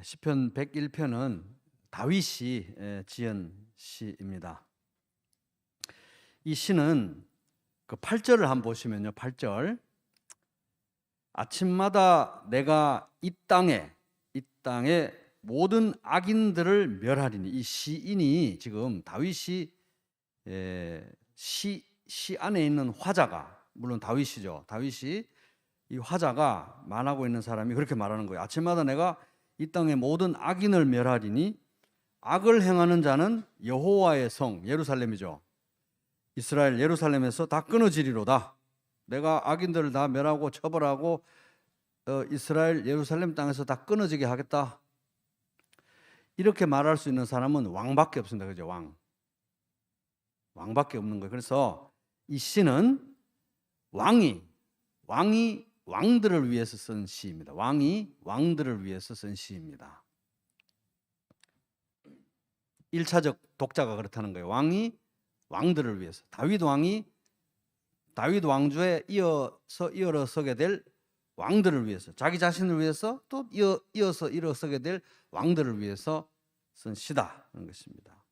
시편 101편은 다윗이 지은 시입니다. 이 시는 그 8절을 한번 보시면요. 8절. 아침마다 내가 이 땅에 모든 악인들을 멸하리니. 이 시인이 지금 다윗이 시 안에 있는 화자가, 물론 다윗이죠. 다윗이 이 화자가 말하고 있는 사람이 그렇게 말하는 거예요. 아침마다 내가 이 땅의 모든 악인을 멸하리니 악을 행하는 자는 여호와의 성 예루살렘이죠. 이스라엘 예루살렘에서 다 끊어지리로다. 내가 악인들을 다 멸하고 처벌하고 이스라엘 예루살렘 땅에서 다 끊어지게 하겠다. 이렇게 말할 수 있는 사람은 왕밖에 없습니다. 그죠? 왕밖에 없는 거예요. 그래서 이 시는 왕이 왕들을 위해서 쓴 시입니다. 왕이 왕들을 위해서 쓴 시입니다. 1차적 독자가 그렇다는 거예요. 왕이 왕들을 위해서. 다윗 왕주에 이어서게 될 왕들을 위해서, 자기 자신을 위해서 또 이어서 일어서게 될 왕들을 위해서 쓴 시다는 것입니다.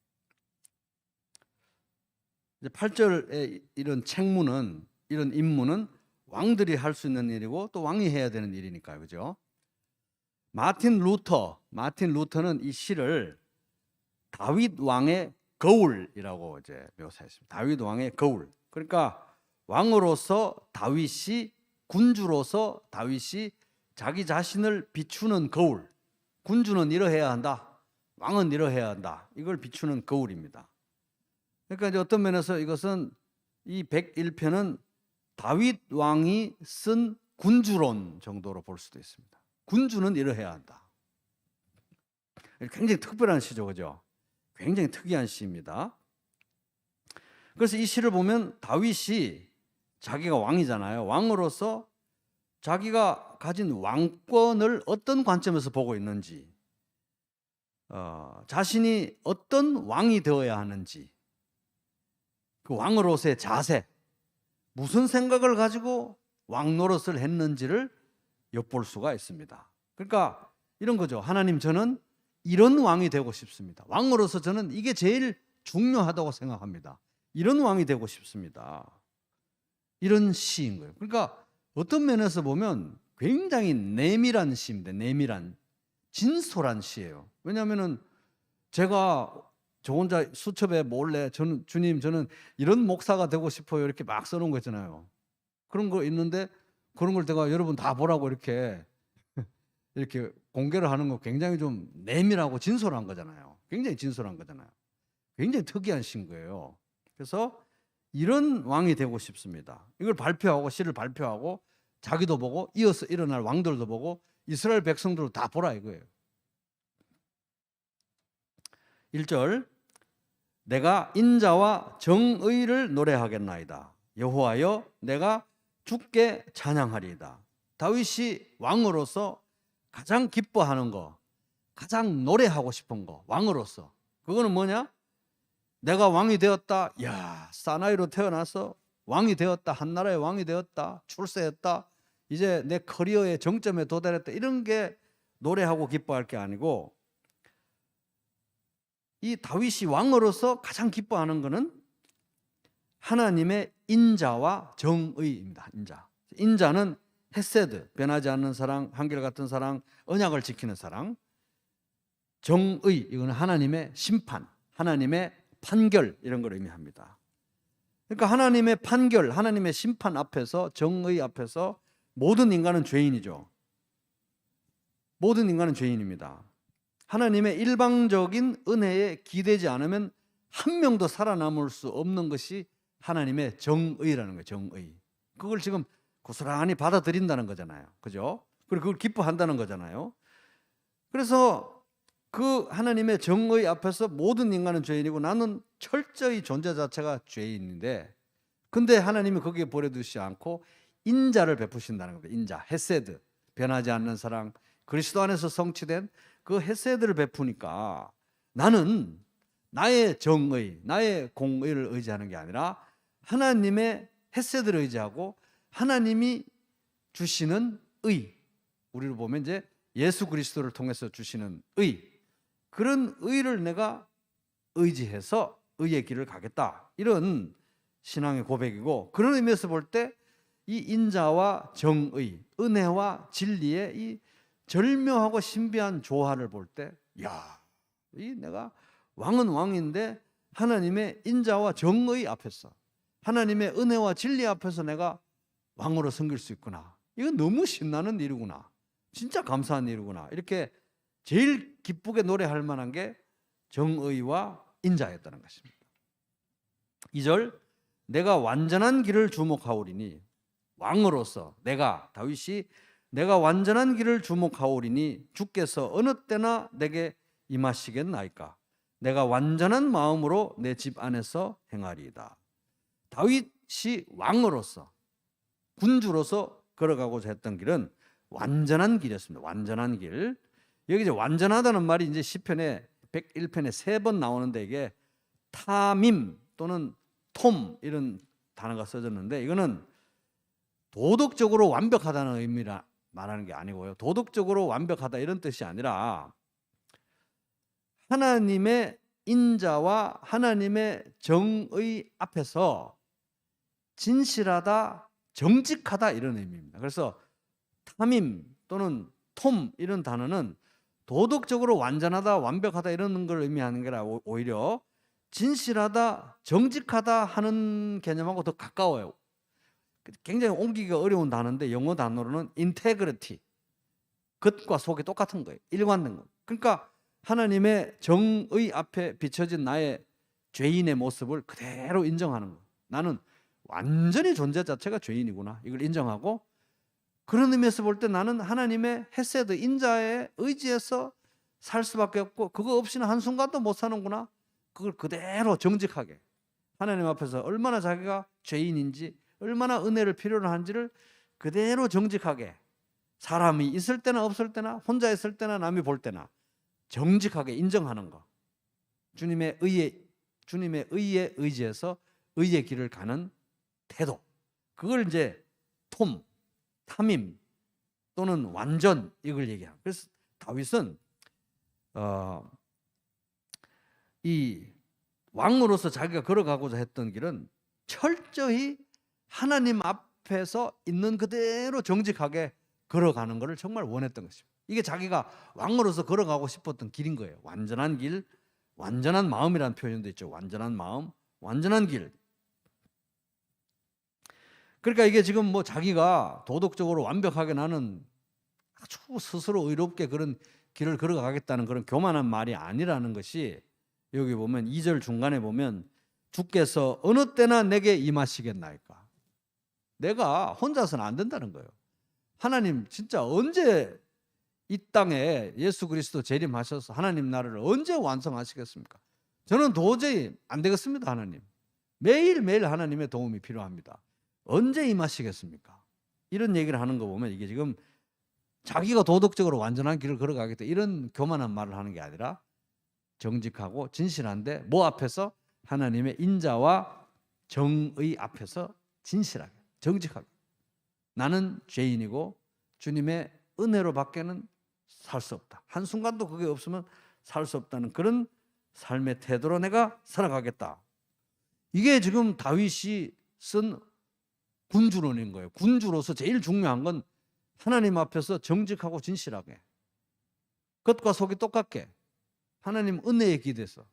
이제 8절의 이런 책무는, 이런 임무는 왕들이 할 수 있는 일이고 또 왕이 해야 되는 일이니까요. 그죠? 마틴 루터는 이 시를 다윗 왕의 거울이라고 이제 묘사했습니다. 다윗 왕의 거울. 그러니까 왕으로서 다윗이, 군주로서 다윗이 자기 자신을 비추는 거울. 군주는 이러해야 한다. 왕은 이러해야 한다. 이걸 비추는 거울입니다. 그러니까 이제 어떤 면에서 이것은 이 101편은 다윗 왕이 쓴 군주론 정도로 볼 수도 있습니다. 군주는 이러해야 한다. 굉장히 특별한 시죠. 그죠? 굉장히 특이한 시입니다. 그래서 이 시를 보면 다윗이, 자기가 왕이잖아요. 왕으로서 자기가 가진 왕권을 어떤 관점에서 보고 있는지, 자신이 어떤 왕이 되어야 하는지, 그 왕으로서의 자세, 무슨 생각을 가지고 왕 노릇을 했는지를 엿볼 수가 있습니다. 그러니까 이런 거죠. 하나님, 저는 이런 왕이 되고 싶습니다. 왕으로서 저는 이게 제일 중요하다고 생각합니다. 이런 왕이 되고 싶습니다. 이런 시인 거예요. 그러니까 어떤 면에서 보면 굉장히 내밀한 시입니다. 내밀한, 진솔한 시예요. 왜냐하면 제가 저 혼자 수첩에 몰래 주님, 저는 이런 목사가 되고 싶어요. 이렇게 막 써놓은 거 있잖아요. 그런 거 있는데 그런 걸 내가 여러분 다 보라고 이렇게 공개를 하는 거 굉장히 좀 내밀하고 진솔한 거잖아요. 굉장히 진솔한 거잖아요. 굉장히 특이한 시인 거예요. 그래서 이런 왕이 되고 싶습니다. 이걸 발표하고, 시를 발표하고 자기도 보고 이어서 일어날 왕들도 보고 이스라엘 백성들도 다 보라 이거예요. 1절. 내가 인자와 정의를 노래하겠나이다. 여호와여, 내가 주께 찬양하리이다. 다윗이 왕으로서 가장 기뻐하는 거, 가장 노래하고 싶은 거, 왕으로서, 그거는 뭐냐? 내가 왕이 되었다. 야, 사나이로 태어나서 왕이 되었다. 한 나라의 왕이 되었다. 출세했다. 이제 내 커리어의 정점에 도달했다. 이런 게 노래하고 기뻐할 게 아니고, 이 다윗이 왕으로서 가장 기뻐하는 것은 하나님의 인자와 정의입니다. 인자는 헤세드, 변하지 않는 사랑, 한결같은 사랑, 언약을 지키는 사랑. 정의, 이거는 하나님의 심판, 하나님의 판결, 이런 걸 의미합니다. 그러니까 하나님의 판결, 하나님의 심판 앞에서, 정의 앞에서 모든 인간은 죄인이죠. 모든 인간은 죄인입니다. 하나님의 일방적인 은혜에 기대지 않으면 한 명도 살아남을 수 없는 것이 하나님의 정의라는 거예요. 정의. 그걸 지금 고스란히 받아들인다는 거잖아요. 그죠? 그리고 그걸 기뻐한다는 거잖아요. 그래서 그 하나님의 정의 앞에서 모든 인간은 죄인이고 나는 철저히 존재 자체가 죄인인데, 근데 하나님이 거기에 버려두지 않고 인자를 베푸신다는 겁니다. 인자, 헤세드, 변하지 않는 사랑, 그리스도 안에서 성취된 그 헤세드를 베푸니까 나는 나의 정의, 나의 공의를 의지하는 게 아니라 하나님의 헤세드를 의지하고 하나님이 주시는 의, 우리로 보면 이제 예수 그리스도를 통해서 주시는 의, 그런 의를 내가 의지해서 의의 길을 가겠다, 이런 신앙의 고백이고, 그런 의미에서 볼 때 이 인자와 정의, 은혜와 진리의 이 절묘하고 신비한 조화를 볼 때, 야, 이 내가 왕은 왕인데 하나님의 인자와 정의 앞에서, 하나님의 은혜와 진리 앞에서 내가 왕으로 섬길 수 있구나. 이건 너무 신나는 일이구나. 진짜 감사한 일이구나. 이렇게 제일 기쁘게 노래할 만한 게 정의와 인자였다는 것입니다. 2절, 내가 완전한 길을 주목하오리니, 왕으로서 내가, 다윗이 내가 완전한 길을 주목하오리니 주께서 어느 때나 내게 임하시겠나이까. 내가 완전한 마음으로 내 집 안에서 행하리이다. 다윗이 왕으로서, 군주로서 걸어가고자 했던 길은 완전한 길이었습니다. 완전한 길. 여기 이제 완전하다는 말이 이제 시편에 101편에 3번 나오는데, 이게 타밈 또는 톰 이런 단어가 써졌는데, 이거는 도덕적으로 완벽하다는 의미라 말하는 게 아니고요. 도덕적으로 완벽하다 이런 뜻이 아니라 하나님의 인자와 하나님의 정의 앞에서 진실하다, 정직하다 이런 의미입니다. 그래서 탐임 또는 톰 이런 단어는 도덕적으로 완전하다, 완벽하다 이런 걸 의미하는 게 아니라 오히려 진실하다, 정직하다 하는 개념하고 더 가까워요. 굉장히 옮기기가 어려운 단어인데 영어 단어로는 integrity, 겉과 속이 똑같은 거예요. 일관된 거. 그러니까 하나님의 정의 앞에 비춰진 나의 죄인의 모습을 그대로 인정하는 거. 나는 완전히 존재 자체가 죄인이구나, 이걸 인정하고, 그런 의미에서 볼 때 나는 하나님의 헤세드, 인자에 의지해서 살 수밖에 없고, 그거 없이는 한순간도 못 사는구나. 그걸 그대로 정직하게 하나님 앞에서 얼마나 자기가 죄인인지, 얼마나 은혜를 필요로 한지를 그대로 정직하게, 사람이 있을 때나 없을 때나, 혼자 있을 때나 남이 볼 때나 정직하게 인정하는 거. 주님의 의에 의지해서 의의 길을 가는 태도. 그걸 이제 탐임 또는 완전, 이걸 얘기합니다. 그래서 다윗은 이 왕으로서 자기가 걸어가고자 했던 길은 철저히 하나님 앞에서 있는 그대로 정직하게 걸어가는 것을 정말 원했던 것입니다. 이게 자기가 왕으로서 걸어가고 싶었던 길인 거예요. 완전한 길, 완전한 마음이라는 표현도 있죠. 완전한 마음, 완전한 길. 그러니까 이게 지금 뭐 자기가 도덕적으로 완벽하게 나는 아주 스스로 의롭게 그런 길을 걸어가겠다는 그런 교만한 말이 아니라는 것이, 여기 보면 2절 중간에 보면 주께서 어느 때나 내게 임하시겠나이까. 내가 혼자서는 안 된다는 거예요. 하나님 진짜 언제 이 땅에 예수 그리스도 재림하셔서 하나님 나라를 언제 완성하시겠습니까? 저는 도저히 안 되겠습니다. 하나님 매일매일 하나님의 도움이 필요합니다. 언제 임하시겠습니까? 이런 얘기를 하는 거 보면 이게 지금 자기가 도덕적으로 완전한 길을 걸어가겠다 이런 교만한 말을 하는 게 아니라 정직하고 진실한데, 뭐 앞에서? 하나님의 인자와 정의 앞에서 진실하게, 정직하게, 나는 죄인이고 주님의 은혜로 밖에는 살 수 없다, 한순간도 그게 없으면 살 수 없다는 그런 삶의 태도로 내가 살아가겠다. 이게 지금 다윗이 쓴 군주론인 거예요. 군주로서 제일 중요한 건 하나님 앞에서 정직하고 진실하게, 겉과 속이 똑같게 하나님 은혜에 기대서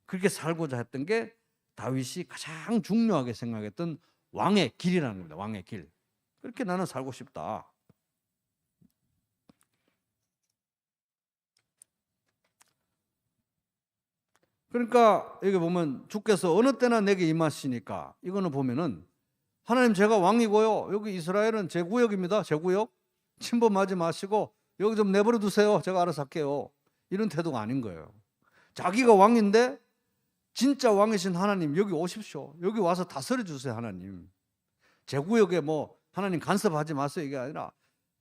그렇게 살고자 했던 게 다윗이 가장 중요하게 생각했던 왕의 길이라는 겁니다. 왕의 길. 그렇게 나는 살고 싶다. 그러니까 여기 보면 주께서 어느 때나 내게 임하시니까, 이거는 보면은 하나님 제가 왕이고요, 여기 이스라엘은 제 구역입니다. 제 구역 침범하지 마시고 여기 좀 내버려 두세요. 제가 알아서 할게요. 이런 태도가 아닌 거예요. 자기가 왕인데 진짜 왕이신 하나님 여기 오십시오. 여기 와서 다스려 주세요. 하나님 제 구역에 뭐 하나님 간섭하지 마세요. 이게 아니라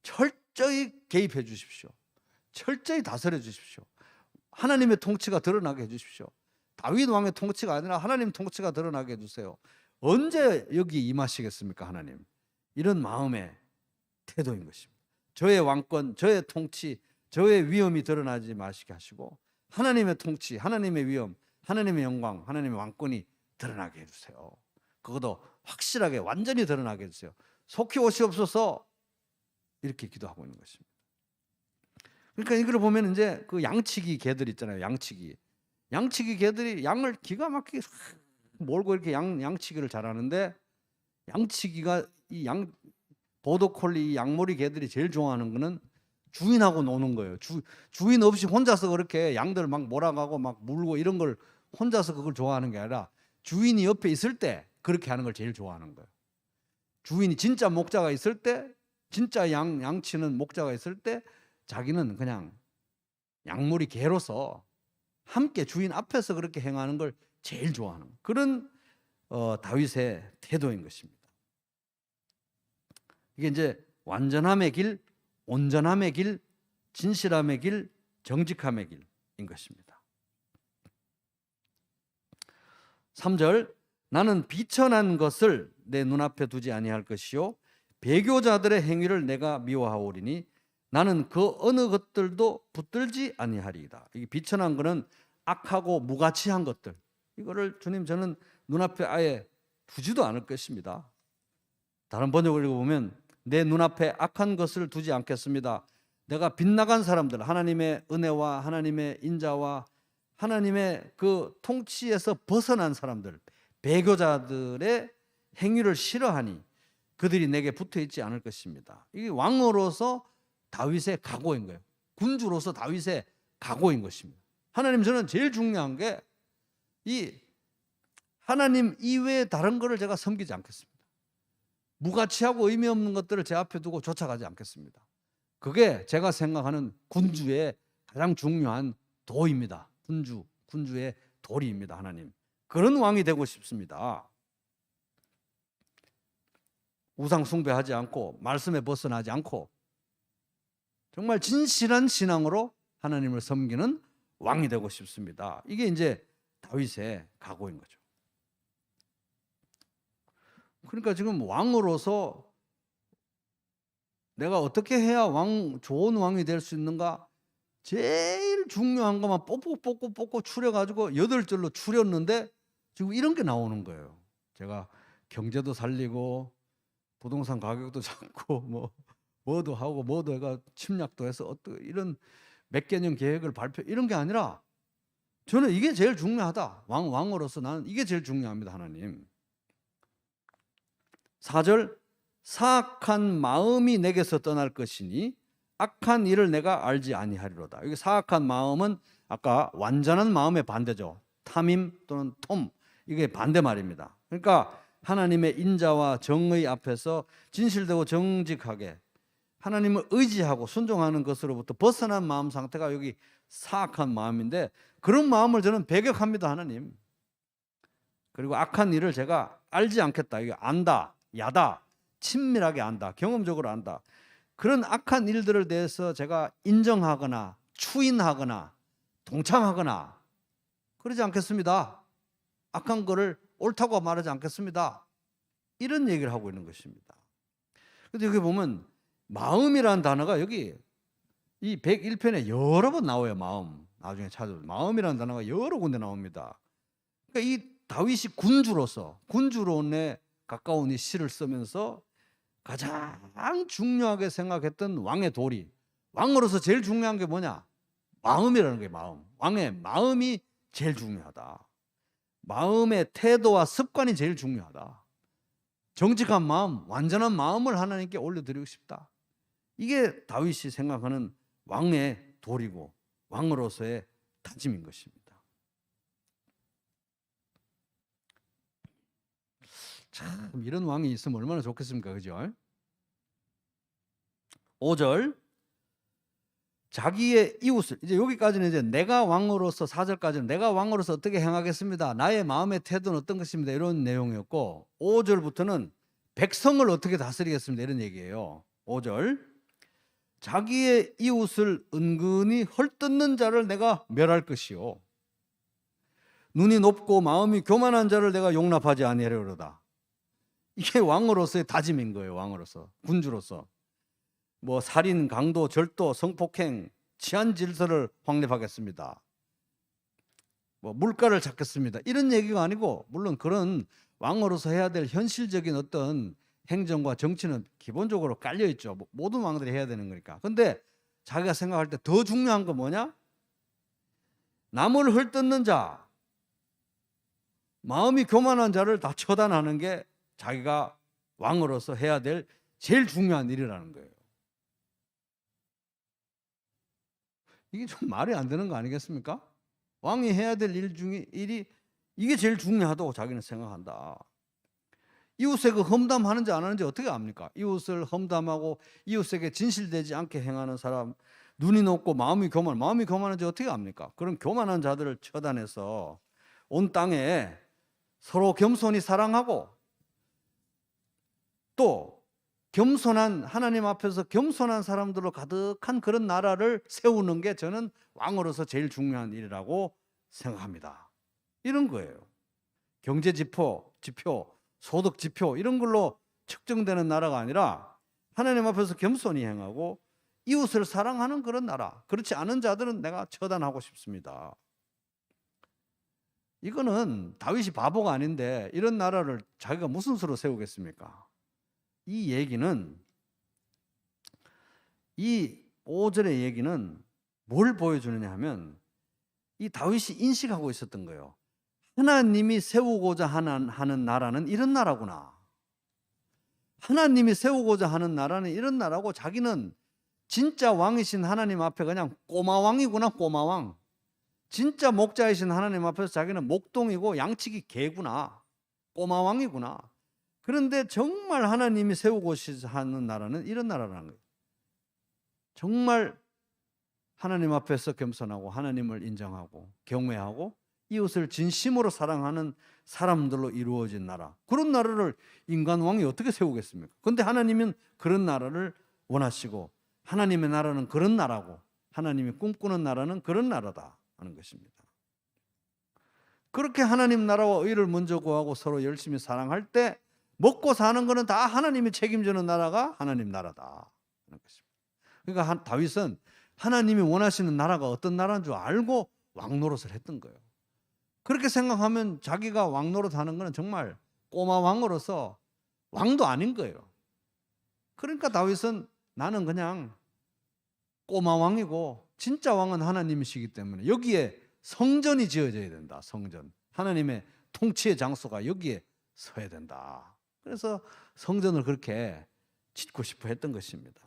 철저히 개입해 주십시오. 철저히 다스려 주십시오. 하나님의 통치가 드러나게 해 주십시오. 다윗 왕의 통치가 아니라 하나님 통치가 드러나게 해 주세요. 언제 여기 임하시겠습니까? 하나님. 이런 마음의 태도인 것입니다. 저의 왕권, 저의 통치, 저의 위엄이 드러나지 마시게 하시고 하나님의 통치, 하나님의 위엄, 하나님의 영광, 하나님의 왕권이 드러나게 해주세요. 그것도 확실하게 완전히 드러나게 해주세요. 속히 오시옵소서, 이렇게 기도하고 있는 것입니다. 그러니까 이걸 보면 이제 그 양치기 개들 있잖아요. 양치기 개들이 양을 기가 막히게 몰고 이렇게 양치기를 잘하는데, 양치기가 이 보더콜리 양머리 개들이 제일 좋아하는 거는 주인하고 노는 거예요. 주인 없이 혼자서 그렇게 양들 막 몰아가고 막 물고 이런 걸 혼자서 그걸 좋아하는 게 아니라 주인이 옆에 있을 때 그렇게 하는 걸 제일 좋아하는 거예요. 주인이 진짜 목자가 있을 때, 진짜 양치는 목자가 있을 때 자기는 그냥 양머리 개로서 함께 주인 앞에서 그렇게 행하는 걸 제일 좋아하는 그런 다윗의 태도인 것입니다. 이게 이제 완전함의 길, 온전함의 길, 진실함의 길, 정직함의 길인 것입니다. 3절, 나는 비천한 것을 내 눈앞에 두지 아니할 것이요 배교자들의 행위를 내가 미워하오리니 나는 그 어느 것들도 붙들지 아니하리이다. 이게 비천한 것은 악하고 무가치한 것들, 이거를 주님 저는 눈앞에 아예 두지도 않을 것입니다. 다른 번역을 읽어보면 내 눈앞에 악한 것을 두지 않겠습니다. 내가 빗나간 사람들, 하나님의 은혜와 하나님의 인자와 하나님의 그 통치에서 벗어난 사람들, 배교자들의 행위를 싫어하니 그들이 내게 붙어있지 않을 것입니다. 이게 왕으로서 다윗의 각오인 거예요. 군주로서 다윗의 각오인 것입니다. 하나님, 저는 제일 중요한 게 이 하나님 이외에 다른 것을 제가 섬기지 않겠습니다. 무가치하고 의미 없는 것들을 제 앞에 두고 쫓아가지 않겠습니다. 그게 제가 생각하는 군주의 가장 중요한 도입니다. 군주의 도리입니다. 하나님, 그런 왕이 되고 싶습니다. 우상 숭배하지 않고 말씀에 벗어나지 않고 정말 진실한 신앙으로 하나님을 섬기는 왕이 되고 싶습니다. 이게 이제 다윗의 각오인 거죠. 그러니까 지금 왕으로서 내가 어떻게 해야 좋은 왕이 될 수 있는가? 제일 중요한 것만 뽑고 추려가지고 8절로 추렸는데 지금 이런 게 나오는 거예요. 제가 경제도 살리고 부동산 가격도 잡고 뭐도 하고 뭐도 해가 침략도 해서 이런 몇 개년 계획을 이런 게 아니라 저는 이게 제일 중요하다. 왕으로서 나는 이게 제일 중요합니다. 하나님. 4절, 사악한 마음이 내게서 떠날 것이니 악한 일을 내가 알지 아니하리로다. 여기 사악한 마음은 아까 완전한 마음의 반대죠. 탐임 또는 톰, 이게 반대말입니다. 그러니까 하나님의 인자와 정의 앞에서 진실되고 정직하게 하나님을 의지하고 순종하는 것으로부터 벗어난 마음 상태가 여기 사악한 마음인데, 그런 마음을 저는 배격합니다. 하나님. 그리고 악한 일을 제가 알지 않겠다. 이게 안다, 야다, 친밀하게 안다, 경험적으로 안다. 그런 악한 일들을 대해서 제가 인정하거나 추인하거나 동참하거나 그러지 않겠습니다. 악한 거를 옳다고 말하지 않겠습니다. 이런 얘기를 하고 있는 것입니다. 그런데 여기 보면 마음이라는 단어가 여기 이 101편에 여러 번 나와요. 마음. 나중에 찾아보면 마음이라는 단어가 여러 군데 나옵니다. 그러니까 이 다윗이 군주론에 가까운 이 시를 쓰면서 가장 중요하게 생각했던 왕의 도리, 왕으로서 제일 중요한 게 뭐냐? 마음이라는 게 마음. 왕의 마음이 제일 중요하다. 마음의 태도와 습관이 제일 중요하다. 정직한 마음, 완전한 마음을 하나님께 올려드리고 싶다. 이게 다윗이 생각하는 왕의 도리고 왕으로서의 다짐인 것입니다. 참 이런 왕이 있으면 얼마나 좋겠습니까? 그죠? 5절, 자기의 이웃을, 이제 여기까지는 이제 내가 왕으로서, 4절까지는 내가 왕으로서 어떻게 행하겠습니다, 나의 마음의 태도는 어떤 것입니다, 이런 내용이었고, 5절부터는 백성을 어떻게 다스리겠습니다, 이런 얘기예요. 5절, 자기의 이웃을 은근히 헐뜯는 자를 내가 멸할 것이요 눈이 높고 마음이 교만한 자를 내가 용납하지 아니하려로다. 이게 왕으로서의 다짐인 거예요. 왕으로서, 군주로서. 살인, 강도, 절도, 성폭행, 치안 질서를 확립하겠습니다. 뭐 물가를 잡겠습니다. 이런 얘기가 아니고, 물론 그런 왕으로서 해야 될 현실적인 어떤 행정과 정치는 기본적으로 깔려 있죠. 모든 왕들이 해야 되는 거니까. 근데 자기가 생각할 때 더 중요한 건 뭐냐? 남을 헐뜯는 자, 마음이 교만한 자를 다 처단하는 게 자기가 왕으로서 해야 될 제일 중요한 일이라는 거예요. 이게 좀 말이 안 되는 거 아니겠습니까? 왕이 해야 될 일 중에 일이 이게 제일 중요하다고 자기는 생각한다. 이웃에게 그 험담하는지 안 하는지 어떻게 압니까? 이웃을 험담하고 이웃에게 진실되지 않게 행하는 사람, 눈이 높고 마음이 교만한지 어떻게 압니까? 그런 교만한 자들을 처단해서 온 땅에 서로 겸손히 사랑하고, 또 겸손한, 하나님 앞에서 겸손한 사람들로 가득한 그런 나라를 세우는 게 저는 왕으로서 제일 중요한 일이라고 생각합니다. 이런 거예요. 경제 지표, 소득 지표 이런 걸로 측정되는 나라가 아니라 하나님 앞에서 겸손히 행하고 이웃을 사랑하는 그런 나라. 그렇지 않은 자들은 내가 처단하고 싶습니다. 이거는 다윗이 바보가 아닌데 이런 나라를 자기가 무슨 수로 세우겠습니까? 이 얘기는, 이 5절의 얘기는 뭘 보여주느냐 하면 이 다윗이 인식하고 있었던 거예요. 하나님이 세우고자 하는 나라는 이런 나라구나. 하나님이 세우고자 하는 나라는 이런 나라고, 자기는 진짜 왕이신 하나님 앞에 그냥 꼬마왕이구나. 꼬마왕. 진짜 목자이신 하나님 앞에서 자기는 목동이고 양치기 개구나. 꼬마왕이구나. 그런데 정말 하나님이 세우고자 하는 나라는 이런 나라라는 거예요. 정말 하나님 앞에서 겸손하고 하나님을 인정하고 경외하고 이웃을 진심으로 사랑하는 사람들로 이루어진 나라. 그런 나라를 인간 왕이 어떻게 세우겠습니까? 그런데 하나님은 그런 나라를 원하시고, 하나님의 나라는 그런 나라고, 하나님이 꿈꾸는 나라는 그런 나라다 하는 것입니다. 그렇게 하나님 나라와 의를 먼저 구하고 서로 열심히 사랑할 때 먹고 사는 것은 다 하나님이 책임지는 나라가 하나님 나라다 하는 것입니다. 그러니까 다윗은 하나님이 원하시는 나라가 어떤 나라인 줄 알고 왕노릇을 했던 거예요. 그렇게 생각하면 자기가 왕노릇 하는 것은 정말 꼬마 왕으로서 왕도 아닌 거예요. 그러니까 다윗은 나는 그냥 꼬마 왕이고 진짜 왕은 하나님이시기 때문에 여기에 성전이 지어져야 된다. 성전. 하나님의 통치의 장소가 여기에 서야 된다. 그래서 성전을 그렇게 짓고 싶어 했던 것입니다.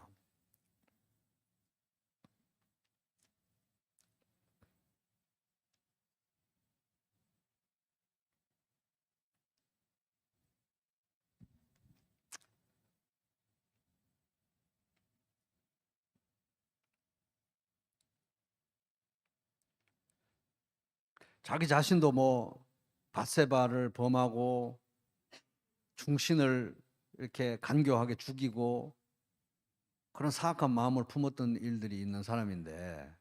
자기 자신도 뭐 밧세바를 범하고 충신을 이렇게 간교하게 죽이고 그런 사악한 마음을 품었던 일들이 있는 사람인데,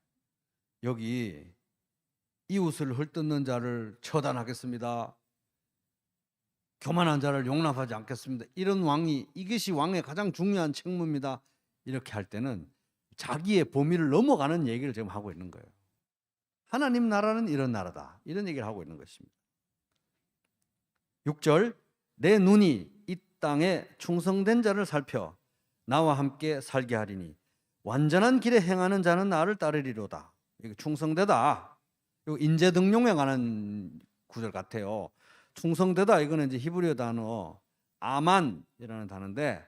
여기 이웃을 헐뜯는 자를 처단하겠습니다. 교만한 자를 용납하지 않겠습니다. 이런 왕이, 이것이 왕의 가장 중요한 책무입니다. 이렇게 할 때는 자기의 범위를 넘어가는 얘기를 지금 하고 있는 거예요. 하나님 나라는 이런 나라다. 이런 얘기를 하고 있는 것입니다. 6절, 내 눈이 이 땅에 충성된 자를 살펴 나와 함께 살게 하리니 완전한 길에 행하는 자는 나를 따르리로다. 이거 충성되다. 이거 인재 등용에 관한 구절 같아요. 충성되다, 이거는 이제 히브리어 단어 아만이라는 단어인데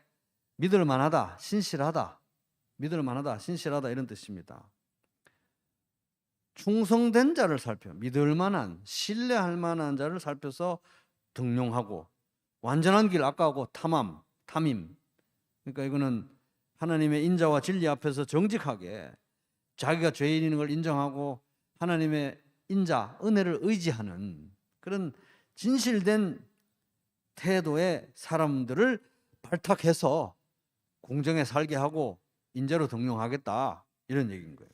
믿을 만하다, 신실하다, 믿을 만하다, 신실하다 이런 뜻입니다. 충성된 자를 살펴, 믿을 만한, 신뢰할 만한 자를 살펴서 등용하고, 완전한 길, 아까 하고 탐임. 그러니까 이거는 하나님의 인자와 진리 앞에서 정직하게 자기가 죄인인 걸 인정하고 하나님의 인자, 은혜를 의지하는 그런 진실된 태도의 사람들을 발탁해서 공정에 살게 하고 인재로 등용하겠다, 이런 얘기인 거예요.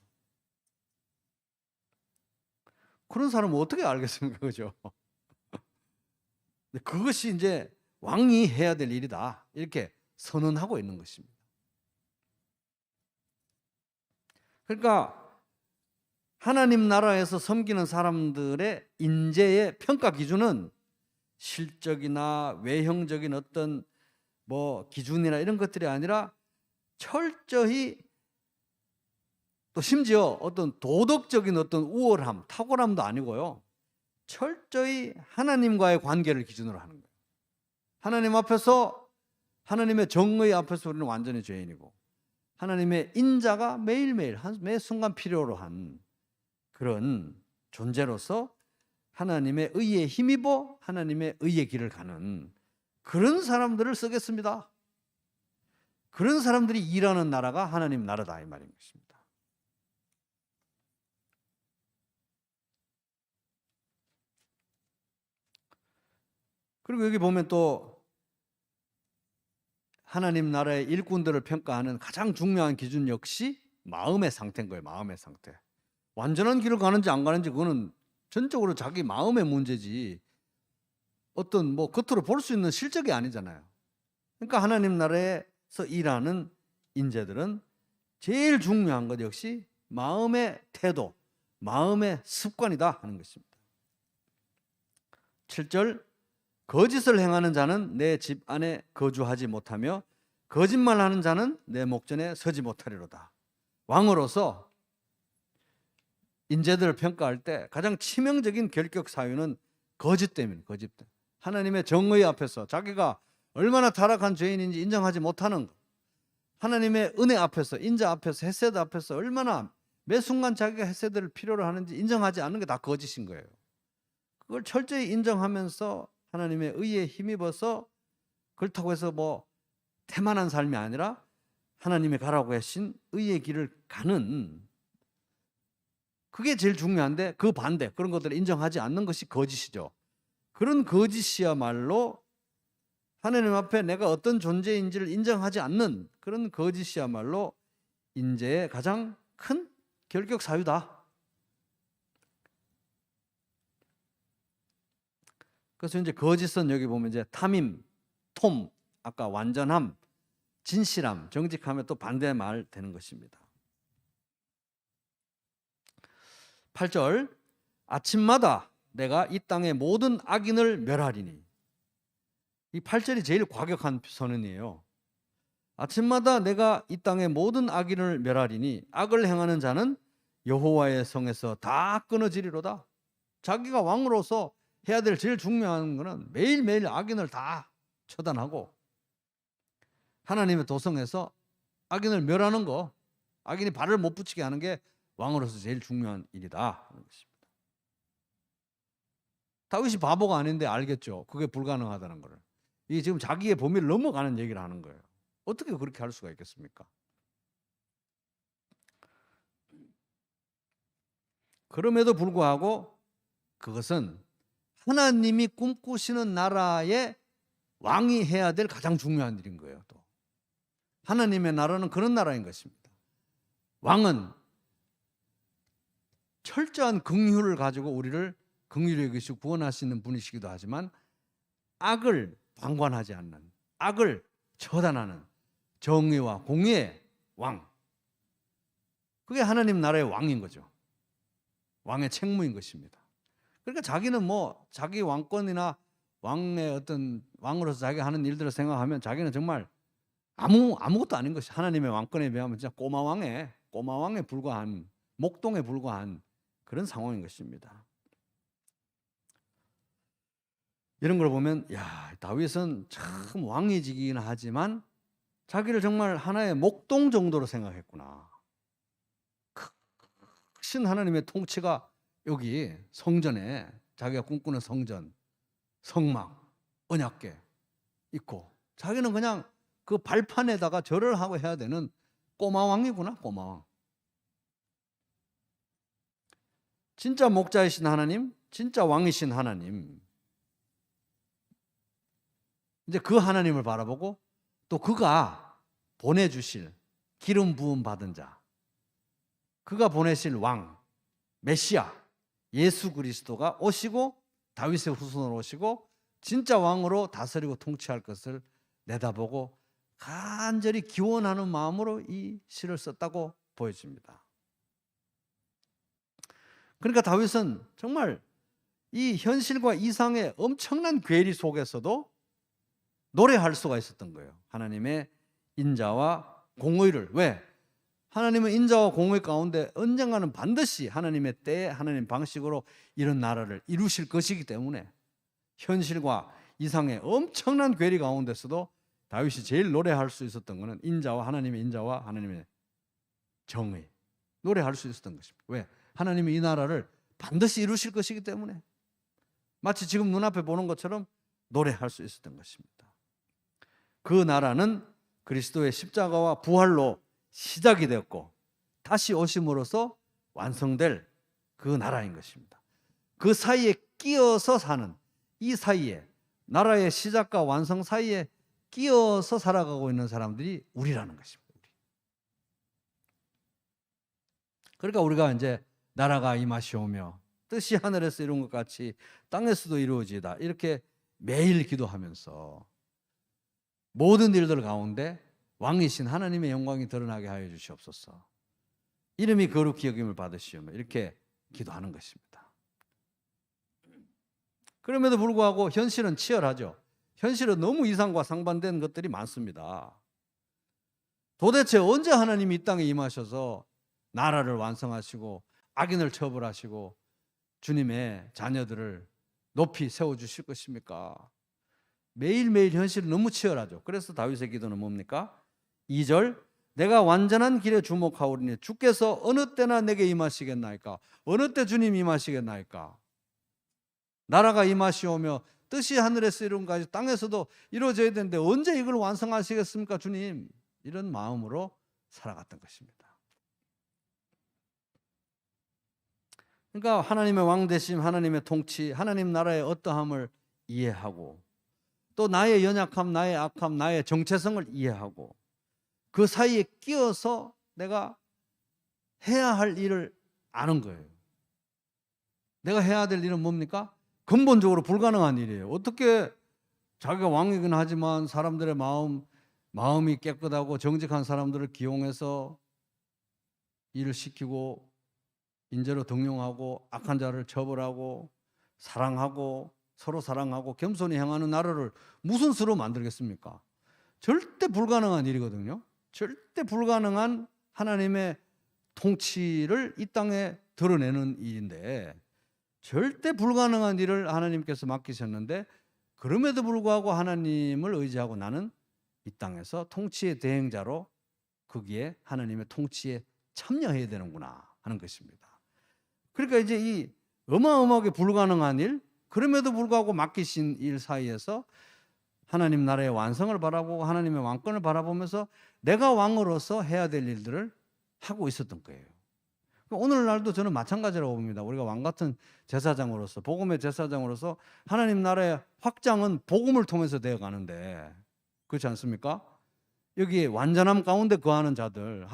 그런 사람은 어떻게 알겠습니까? 그죠? 그것이 이제 왕이 해야 될 일이다, 이렇게 선언하고 있는 것입니다. 그러니까 하나님 나라에서 섬기는 사람들의 인재의 평가 기준은 실적이나 외형적인 어떤 뭐 기준이나 이런 것들이 아니라 철저히, 또 심지어 어떤 도덕적인 어떤 우월함, 탁월함도 아니고요, 철저히 하나님과의 관계를 기준으로 하는 거예요. 하나님 앞에서, 하나님의 정의 앞에서 우리는 완전히 죄인이고, 하나님의 인자가 매일매일 매 순간 필요로 한 그런 존재로서 하나님의 의에 힘입어 하나님의 의의 길을 가는 그런 사람들을 쓰겠습니다. 그런 사람들이 일하는 나라가 하나님 나라다, 이 말인 것입니다. 그리고 여기 보면 또 하나님 나라의 일꾼들을 평가하는 가장 중요한 기준 역시 마음의 상태인 거예요. 마음의 상태. 완전한 길을 가는지 안 가는지 그거는 전적으로 자기 마음의 문제지 어떤 뭐 겉으로 볼 수 있는 실적이 아니잖아요. 그러니까 하나님 나라에서 일하는 인재들은 제일 중요한 것 역시 마음의 태도, 마음의 습관이다 하는 것입니다. 7절, 거짓을 행하는 자는 내 집 안에 거주하지 못하며 거짓말하는 자는 내 목전에 서지 못하리로다. 왕으로서 인재들을 평가할 때 가장 치명적인 결격 사유는 거짓 때문에, 거짓 때문에. 하나님의 정의 앞에서 자기가 얼마나 타락한 죄인인지 인정하지 못하는 것, 하나님의 은혜 앞에서, 인자 앞에서, 헤세드 앞에서 얼마나 매 순간 자기가 헤세드를 필요로 하는지 인정하지 않는 게 다 거짓인 거예요. 그걸 철저히 인정하면서 하나님의 의에 힘입어서, 그렇다고 해서 뭐 태만한 삶이 아니라 하나님이 가라고 하신 의의 길을 가는, 그게 제일 중요한데 그 반대, 그런 것들을 인정하지 않는 것이 거짓이죠. 그런 거짓이야말로 하나님 앞에 내가 어떤 존재인지를 인정하지 않는 그런 거짓이야말로 인재의 가장 큰 결격 사유다. 그래서 이제 거짓은 여기 보면 이제 탐임, 톰, 아까 완전함, 진실함, 정직함에 또 반대 말 되는 것입니다. 8절, 아침마다 내가 이 땅의 모든 악인을 멸하리니. 이 8절이 제일 과격한 선언이에요. 아침마다 내가 이 땅의 모든 악인을 멸하리니 악을 행하는 자는 여호와의 성에서 다 끊어지리로다. 자기가 왕으로서 해야 될 제일 중요한 것은 매일매일 악인을 다 처단하고 하나님의 도성에서 악인을 멸하는 거, 악인이 발을 못 붙이게 하는 게 왕으로서 제일 중요한 일이다 하는 것입니다. 다윗이 바보가 아닌데 알겠죠. 그게 불가능하다는 것을. 이게 지금 자기의 범위를 넘어가는 얘기를 하는 거예요. 어떻게 그렇게 할 수가 있겠습니까? 그럼에도 불구하고 그것은 하나님이 꿈꾸시는 나라의 왕이 해야 될 가장 중요한 일인 거예요. 또 하나님의 나라는 그런 나라인 것입니다. 왕은 철저한 긍휼을 가지고 우리를 긍휼히 여기시고 구원하시는 분이시기도 하지만 악을 방관하지 않는, 악을 처단하는 정의와 공의의 왕, 그게 하나님 나라의 왕인 거죠. 왕의 책무인 것입니다. 그러니까 자기는 뭐 자기 왕권이나 왕의 어떤 왕으로서 자기가 하는 일들을 생각하면 자기는 정말 아무것도 아닌 것이, 하나님의 왕권에 비하면 진짜 꼬마왕에 불과한, 목동에 불과한 그런 상황인 것입니다. 이런 걸 보면 야, 다윗은 참 왕이지긴 하지만 자기를 정말 하나의 목동 정도로 생각했구나. 크신 하나님의 통치가 여기 성전에, 자기가 꿈꾸는 성전, 성막, 언약궤 있고 자기는 그냥 그 발판에다가 절을 하고 해야 되는 꼬마왕이구나, 꼬마왕. 진짜 목자이신 하나님, 진짜 왕이신 하나님, 이제 그 하나님을 바라보고 또 그가 보내주실 기름 부음 받은 자, 그가 보내실 왕, 메시아, 예수 그리스도가 오시고 다윗의 후손으로 오시고 진짜 왕으로 다스리고 통치할 것을 내다보고 간절히 기원하는 마음으로 이 시를 썼다고 보여집니다. 그러니까 다윗은 정말 이 현실과 이상의 엄청난 괴리 속에서도 노래할 수가 있었던 거예요. 하나님의 인자와 공의를. 왜? 하나님은 인자와 공의 가운데 언젠가는 반드시 하나님의 때에 하나님 방식으로 이런 나라를 이루실 것이기 때문에 현실과 이상의 엄청난 괴리 가운데서도 다윗이 제일 노래할 수 있었던 것은 하나님의 인자와 하나님의 정의, 노래할 수 있었던 것입니다. 왜? 하나님이 이 나라를 반드시 이루실 것이기 때문에 마치 지금 눈앞에 보는 것처럼 노래할 수 있었던 것입니다. 그 나라는 그리스도의 십자가와 부활로 시작이 되었고 다시 오심으로써 완성될 그 나라인 것입니다. 그 사이에 끼어서 사는, 이 사이에 나라의 시작과 완성 사이에 끼어서 살아가고 있는 사람들이 우리라는 것입니다. 그러니까 우리가 이제 나라가 임하시오며 뜻이 하늘에서 이룬 것 같이 땅에서도 이루어지다, 이렇게 매일 기도하면서 모든 일들 가운데 왕이신 하나님의 영광이 드러나게 하여 주시옵소서. 이름이 거룩히 여김을 받으시오며 이렇게 기도하는 것입니다. 그럼에도 불구하고 현실은 치열하죠. 현실은 너무 이상과 상반된 것들이 많습니다. 도대체 언제 하나님이 이 땅에 임하셔서 나라를 완성하시고 악인을 처벌하시고 주님의 자녀들을 높이 세워주실 것입니까? 매일매일 현실은 너무 치열하죠. 그래서 다윗의 기도는 뭡니까? 2절, 내가 완전한 길에 주목하오리니 주께서 어느 때나 내게 임하시겠나이까? 어느 때 주님 임하시겠나이까? 나라가 임하시오며 뜻이 하늘에서 이룬 것까지 땅에서도 이루어져야 되는데 언제 이걸 완성하시겠습니까, 주님? 이런 마음으로 살아갔던 것입니다. 그러니까 하나님의 왕되심, 하나님의 통치, 하나님 나라의 어떠함을 이해하고 또 나의 연약함, 나의 악함, 나의 정체성을 이해하고 그 사이에 끼어서 내가 해야 할 일을 아는 거예요. 내가 해야 될 일은 뭡니까? 근본적으로 불가능한 일이에요. 어떻게 자기가 왕이긴 하지만 사람들의 마음이 깨끗하고 정직한 사람들을 기용해서 일을 시키고 인재로 등용하고 악한 자를 처벌하고 사랑하고 서로 사랑하고 겸손히 행하는 나라를 무슨 수로 만들겠습니까? 절대 불가능한 일이거든요. 절대 불가능한 하나님의 통치를 이 땅에 드러내는 일인데 절대 불가능한 일을 하나님께서 맡기셨는데 그럼에도 불구하고 하나님을 의지하고 나는 이 땅에서 통치의 대행자로 거기에 하나님의 통치에 참여해야 되는구나 하는 것입니다. 그러니까 이제 이 어마어마하게 불가능한 일, 그럼에도 불구하고 맡기신 일 사이에서 하나님 나라의 완성을 바라보고 하나님의 왕권을 바라보면서 내가 왕으로서 해야 될 일들을 하고 있었던 거예요. 오늘날도 저는 마찬가지라고 봅니다. 우리가 왕 같은 제사장으로서, 복음의 제사장으로서 하나님 나라의 확장은 복음을 통해서 되어 가는데 그렇지 않습니까? 여기 완전함 가운데 거하는 자들,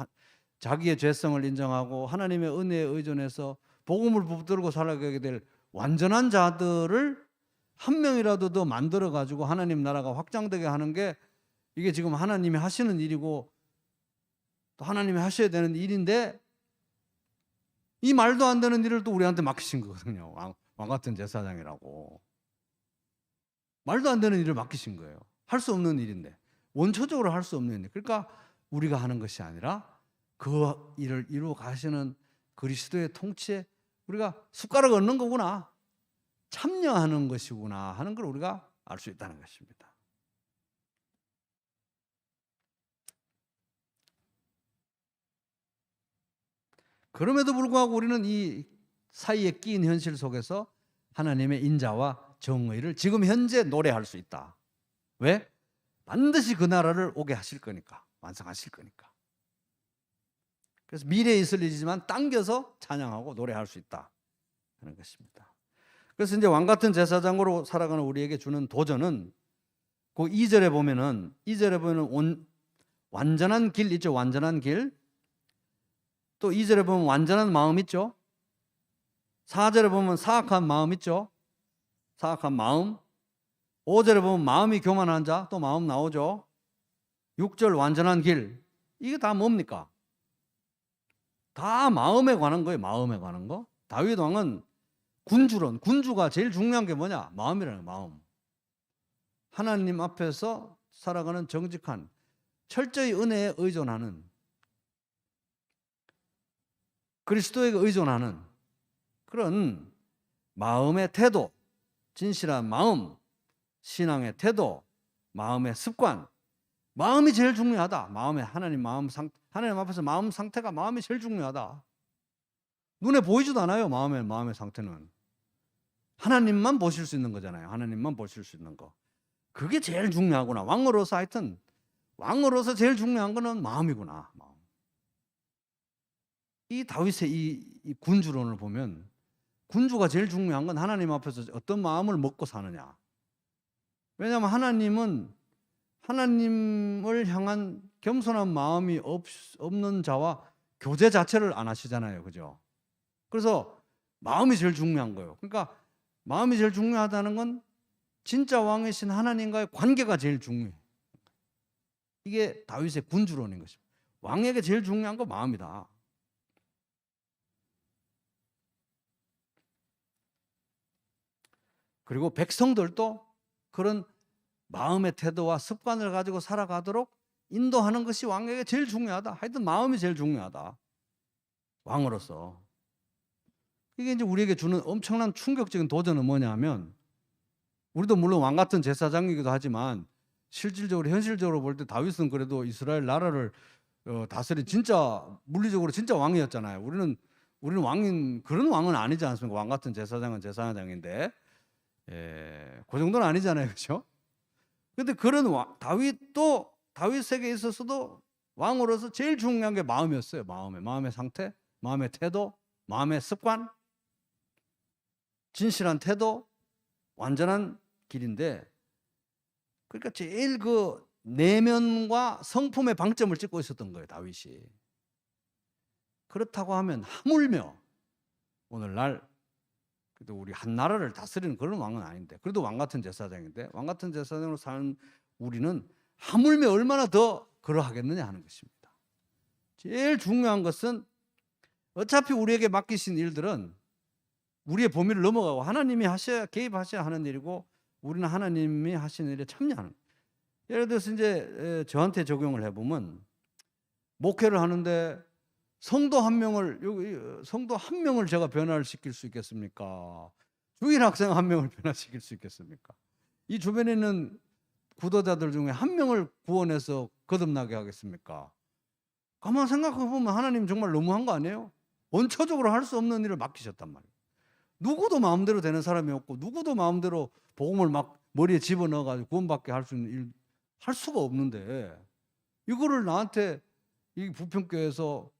자기의 죄성을 인정하고 하나님의 은혜에 의존해서 복음을 붙들고 살아가게 될 완전한 자들을 한 명이라도 더 만들어 가지고 하나님 나라가 확장되게 하는 게 이게 지금 하나님이 하시는 일이고 또 하나님이 하셔야 되는 일인데 이 말도 안 되는 일을 또 우리한테 맡기신 거거든요. 왕 같은 제사장이라고. 말도 안 되는 일을 맡기신 거예요. 할 수 없는 일인데. 원초적으로 할 수 없는 일. 그러니까 우리가 하는 것이 아니라 그 일을 이루어 가시는 그리스도의 통치에 우리가 숟가락 얹는 거구나. 참여하는 것이구나 하는 걸 우리가 알 수 있다는 것입니다. 그럼에도 불구하고 우리는 이 사이에 끼인 현실 속에서 하나님의 인자와 정의를 지금 현재 노래할 수 있다. 왜? 반드시 그 나라를 오게 하실 거니까, 완성하실 거니까. 그래서 미래에 있을 일이지만 당겨서 찬양하고 노래할 수 있다 하는 것입니다. 그래서 이제 왕 같은 제사장으로 살아가는 우리에게 주는 도전은 그 2절에 보면은 완전한 길 있죠. 완전한 길. 또 2절에 보면 완전한 마음 있죠. 4절에 보면 사악한 마음 있죠. 사악한 마음. 5절에 보면 마음이 교만한 자, 또 마음 나오죠. 6절 완전한 길. 이게 다 뭡니까? 다 마음에 관한 거예요. 마음에 관한 거. 다윗 왕은 군주가 제일 중요한 게 뭐냐? 마음이라는 거예요. 마음. 하나님 앞에서 살아가는 정직한, 철저히 은혜에 의존하는, 그리스도에게 의존하는 그런 마음의 태도, 진실한 마음, 신앙의 태도, 마음의 습관. 마음이 제일 중요하다. 하나님 앞에서 마음 상태가 마음이 제일 중요하다. 눈에 보이지도 않아요. 마음의 상태는. 하나님만 보실 수 있는 거잖아요. 하나님만 보실 수 있는 거. 그게 제일 중요하구나. 왕으로서 제일 중요한 거는 마음이구나. 마음. 이 다윗의 이 군주론을 보면 군주가 제일 중요한 건 하나님 앞에서 어떤 마음을 먹고 사느냐. 왜냐하면 하나님을 향한 겸손한 마음이 없는 자와 교제 자체를 안 하시잖아요. 그죠? 그래서 마음이 제일 중요한 거예요. 그러니까 마음이 제일 중요하다는 건 진짜 왕이신 하나님과의 관계가 제일 중요해요. 이게 다윗의 군주론인 것입니다. 왕에게 제일 중요한 건 마음이다. 그리고 백성들도 그런 마음의 태도와 습관을 가지고 살아가도록 인도하는 것이 왕에게 제일 중요하다. 하여튼 마음이 제일 중요하다. 왕으로서. 이게 이제 우리에게 주는 엄청난 충격적인 도전은 뭐냐면, 우리도 물론 왕 같은 제사장이기도 하지만 실질적으로 현실적으로 볼 때 다윗은 그래도 이스라엘 나라를 다스린 진짜 물리적으로 진짜 왕이었잖아요. 우리는 그런 왕은 아니지 않습니까? 왕 같은 제사장은 제사장인데 그 정도는 아니잖아요. 그렇죠? 근데 그런 다윗에게 있어서도 왕으로서 제일 중요한 게 마음이었어요. 마음의 상태, 마음의 태도, 마음의 습관, 진실한 태도, 완전한 길인데, 그러니까 제일 그 내면과 성품의 방점을 찍고 있었던 거예요, 다윗이. 그렇다고 하면 하물며 오늘날 그래도 우리 한 나라를 다스리는 그런 왕은 아닌데, 그래도 왕 같은 제사장인데, 왕 같은 제사장으로 사는 우리는 하물며 얼마나 더 그러하겠느냐 하는 것입니다. 제일 중요한 것은 어차피 우리에게 맡기신 일들은 우리의 범위를 넘어가고 하나님이 개입하셔야 하는 일이고, 우리는 하나님이 하시는 일에 참여하는 거예요. 예를 들어서 이제 저한테 적용을 해보면, 목회를 하는데 성도 한 명을 제가 변화를 시킬 수 있겠습니까? 주일 학생 한 명을 변화시킬 수 있겠습니까? 이 주변에 있는 구도자들 중에 한 명을 구원해서 거듭나게 하겠습니까? 가만 생각해 보면 하나님 정말 너무한 거 아니에요? 원초적으로 할 수 없는 일을 맡기셨단 말이에요. 누구도 마음대로 되는 사람이 없고, 누구도 마음대로 복음을 막 머리에 집어넣어가지고 구원받게 할 수 있는 일 할 수가 없는데, 이거를 나한테 이 부평교회에서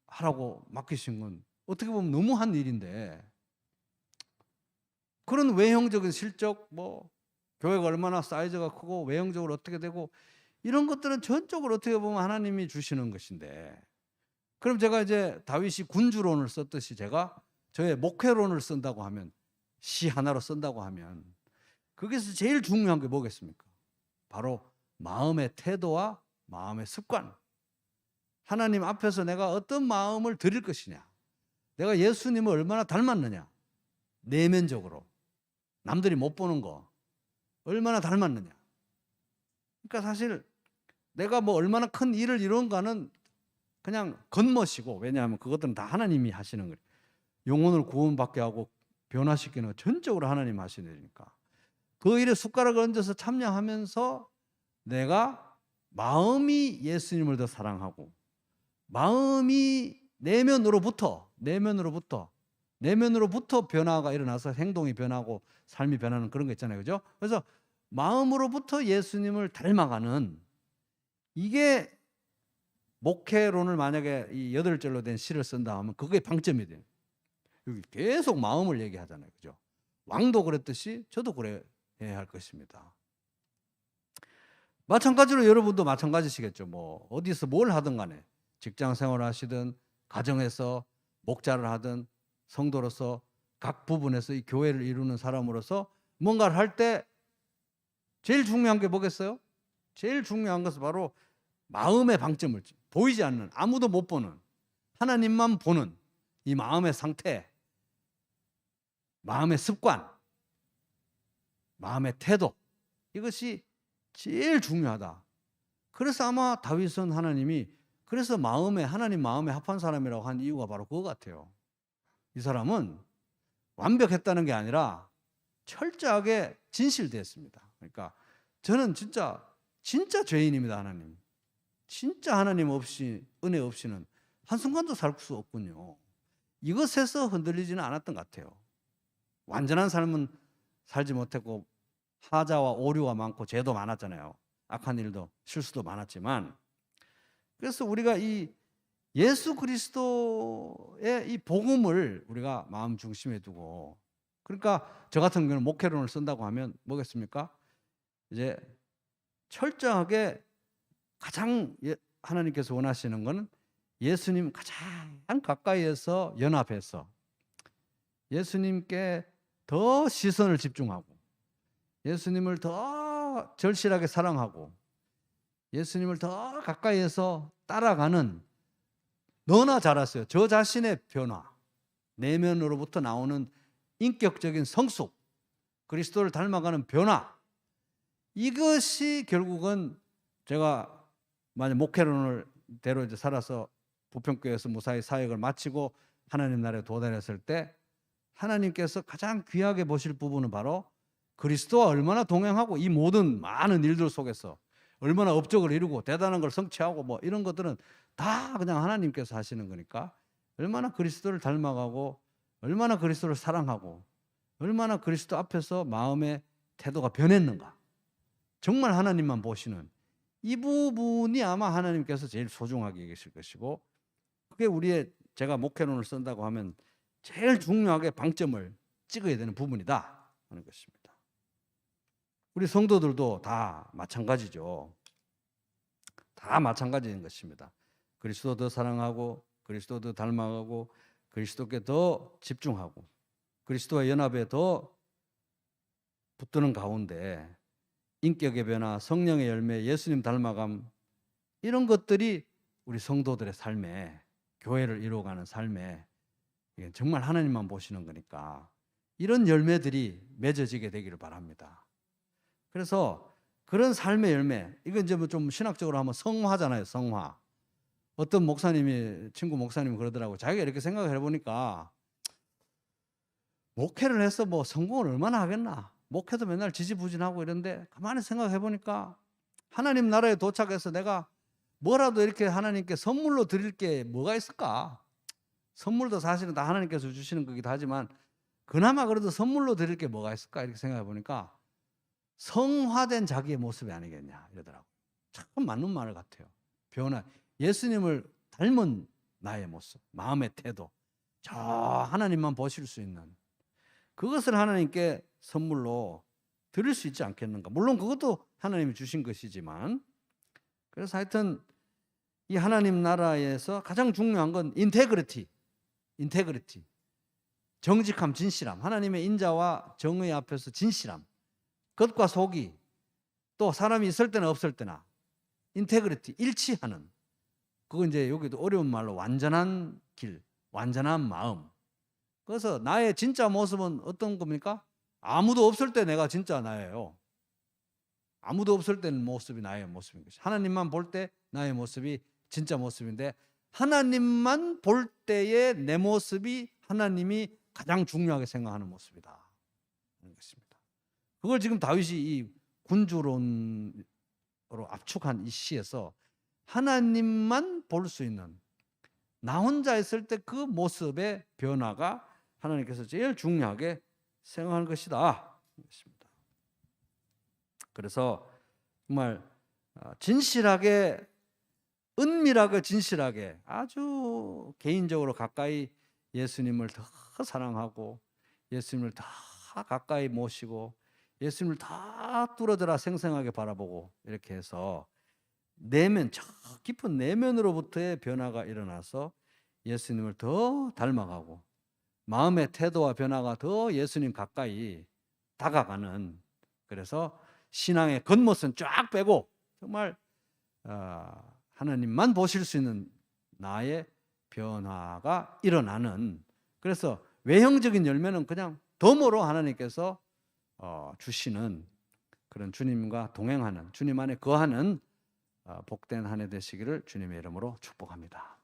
하라고 맡기신 건 어떻게 보면 너무한 일인데, 그런 외형적인 실적, 교회가 얼마나 사이즈가 크고 외형적으로 어떻게 되고, 이런 것들은 전적으로 어떻게 보면 하나님이 주시는 것인데, 그럼 제가 이제 다윗이 군주론을 썼듯이 제가 저의 목회론을 쓴다고 하면, 시 하나로 쓴다고 하면, 거기서 제일 중요한 게 뭐겠습니까? 바로 마음의 태도와 마음의 습관. 하나님 앞에서 내가 어떤 마음을 드릴 것이냐, 내가 예수님을 얼마나 닮았느냐, 내면적으로 남들이 못 보는 거 얼마나 닮았느냐. 그러니까 사실 내가 얼마나 큰 일을 이룬가는 그냥 겉멋이고, 왜냐하면 그것들은 다 하나님이 하시는 거예요. 영혼을 구원받게 하고 변화시키는 건 전적으로 하나님 하시는 일이니까, 그 일에 숟가락을 얹어서 참여하면서 내가 마음이 예수님을 더 사랑하고, 마음이 내면으로부터 변화가 일어나서 행동이 변하고 삶이 변하는 그런 거 있잖아요. 그죠? 그래서 마음으로부터 예수님을 닮아가는, 이게 목회론을 만약에 이 8절로 된 시를 쓴다 하면 그게 방점이 돼요. 여기 계속 마음을 얘기하잖아요. 그죠? 왕도 그랬듯이 저도 그래야 할 것입니다. 마찬가지로 여러분도 마찬가지시겠죠. 어디서 뭘 하든 간에, 직장 생활을 하시든 가정에서 목자를 하든 성도로서 각 부분에서 이 교회를 이루는 사람으로서 뭔가를 할 때 제일 중요한 게 뭐겠어요? 제일 중요한 것은 바로 마음의 방점을, 보이지 않는, 아무도 못 보는, 하나님만 보는 이 마음의 상태, 마음의 습관, 마음의 태도, 이것이 제일 중요하다. 그래서 아마 다윗은 하나님이 그래서 하나님 마음에 합한 사람이라고 한 이유가 바로 그거 같아요. 이 사람은 완벽했다는 게 아니라 철저하게 진실되었습니다. 그러니까 저는 진짜 죄인입니다, 하나님. 진짜 하나님 없이, 은혜 없이는 한순간도 살 수 없군요. 이것에서 흔들리지는 않았던 것 같아요. 완전한 삶은 살지 못했고 하자와 오류가 많고 죄도 많았잖아요. 악한 일도 실수도 많았지만, 그래서 우리가 이 예수 그리스도의 이 복음을 우리가 마음 중심에 두고, 그러니까 저 같은 경우는 목회론을 쓴다고 하면 뭐겠습니까? 이제 철저하게 가장 하나님께서 원하시는 것은 예수님 가장 가까이에서 연합해서 예수님께 더 시선을 집중하고 예수님을 더 절실하게 사랑하고 예수님을 더 가까이에서 따라가는, 너나 잘 아세요, 저 자신의 변화, 내면으로부터 나오는 인격적인 성숙, 그리스도를 닮아가는 변화, 이것이 결국은 제가 만약 목회론을 대로 이제 살아서 부평교회에서 무사히 사역을 마치고 하나님 나라에 도달했을 때 하나님께서 가장 귀하게 보실 부분은 바로 그리스도와 얼마나 동행하고 이 모든 많은 일들 속에서 얼마나 업적을 이루고 대단한 걸 성취하고 뭐 이런 것들은 다 그냥 하나님께서 하시는 거니까, 얼마나 그리스도를 닮아가고 얼마나 그리스도를 사랑하고 얼마나 그리스도 앞에서 마음의 태도가 변했는가, 정말 하나님만 보시는 이 부분이 아마 하나님께서 제일 소중하게 계실 것이고, 그게 제가 목회론을 쓴다고 하면 제일 중요하게 방점을 찍어야 되는 부분이다 하는 것입니다. 우리 성도들도 다 마찬가지죠. 다 마찬가지인 것입니다. 그리스도 더 사랑하고 그리스도 더 닮아가고 그리스도께 더 집중하고 그리스도와 연합에 더 붙드는 가운데 인격의 변화, 성령의 열매, 예수님 닮아감, 이런 것들이 우리 성도들의 삶에, 교회를 이루어가는 삶에 정말 하나님만 보시는 거니까 이런 열매들이 맺어지게 되기를 바랍니다. 그래서 그런 삶의 열매, 이건 이제 좀 신학적으로 하면 성화잖아요, 성화. 어떤 친구 목사님이 그러더라고요. 자기가 이렇게 생각을 해보니까 목회를 해서 뭐 성공을 얼마나 하겠나, 목회도 맨날 지지부진하고 이런데 가만히 생각해 보니까 하나님 나라에 도착해서 내가 뭐라도 이렇게 하나님께 선물로 드릴 게 뭐가 있을까? 선물도 사실은 다 하나님께서 주시는 거기도 하지만 그나마 그래도 선물로 드릴 게 뭐가 있을까? 이렇게 생각해 보니까 성화된 자기의 모습이 아니겠냐 이러더라고요. 참 맞는 말 같아요. 변화, 예수님을 닮은 나의 모습, 마음의 태도, 저 하나님만 보실 수 있는 그것을 하나님께 선물로 드릴 수 있지 않겠는가. 물론 그것도 하나님이 주신 것이지만, 그래서 하여튼 이 하나님 나라에서 가장 중요한 건 인테그리티, 정직함, 진실함, 하나님의 인자와 정의 앞에서 진실함, 겉과 속이, 또 사람이 있을 때나 없을 때나 인테그리티, 일치하는, 그거 이제 여기도 어려운 말로 완전한 길, 완전한 마음. 그래서 나의 진짜 모습은 어떤 겁니까? 아무도 없을 때 내가 진짜 나예요. 아무도 없을 때는 모습이 나의 모습인 것이. 하나님만 볼 때 나의 모습이 진짜 모습인데, 하나님만 볼 때의 내 모습이 하나님이 가장 중요하게 생각하는 모습이다 하는 것입니다. 그걸 지금 다윗이 이 군주론으로 압축한 이 시에서 하나님만 볼 수 있는, 나 혼자 있을 때 그 모습의 변화가 하나님께서 제일 중요하게 생각하는 것이다. 그래서 정말 진실하게, 은밀하게 진실하게, 아주 개인적으로 가까이 예수님을 더 사랑하고 예수님을 더 가까이 모시고 예수님을 다 뚫어져라 생생하게 바라보고, 이렇게 해서 내면, 저 깊은 내면으로부터의 변화가 일어나서 예수님을 더 닮아가고 마음의 태도와 변화가 더 예수님 가까이 다가가는, 그래서 신앙의 겉모습은 쫙 빼고 정말 하나님만 보실 수 있는 나의 변화가 일어나는, 그래서 외형적인 열매는 그냥 덤으로 하나님께서 주시는 그런 주님과 동행하는, 주님 안에 거하는 복된 한 해 되시기를 주님의 이름으로 축복합니다.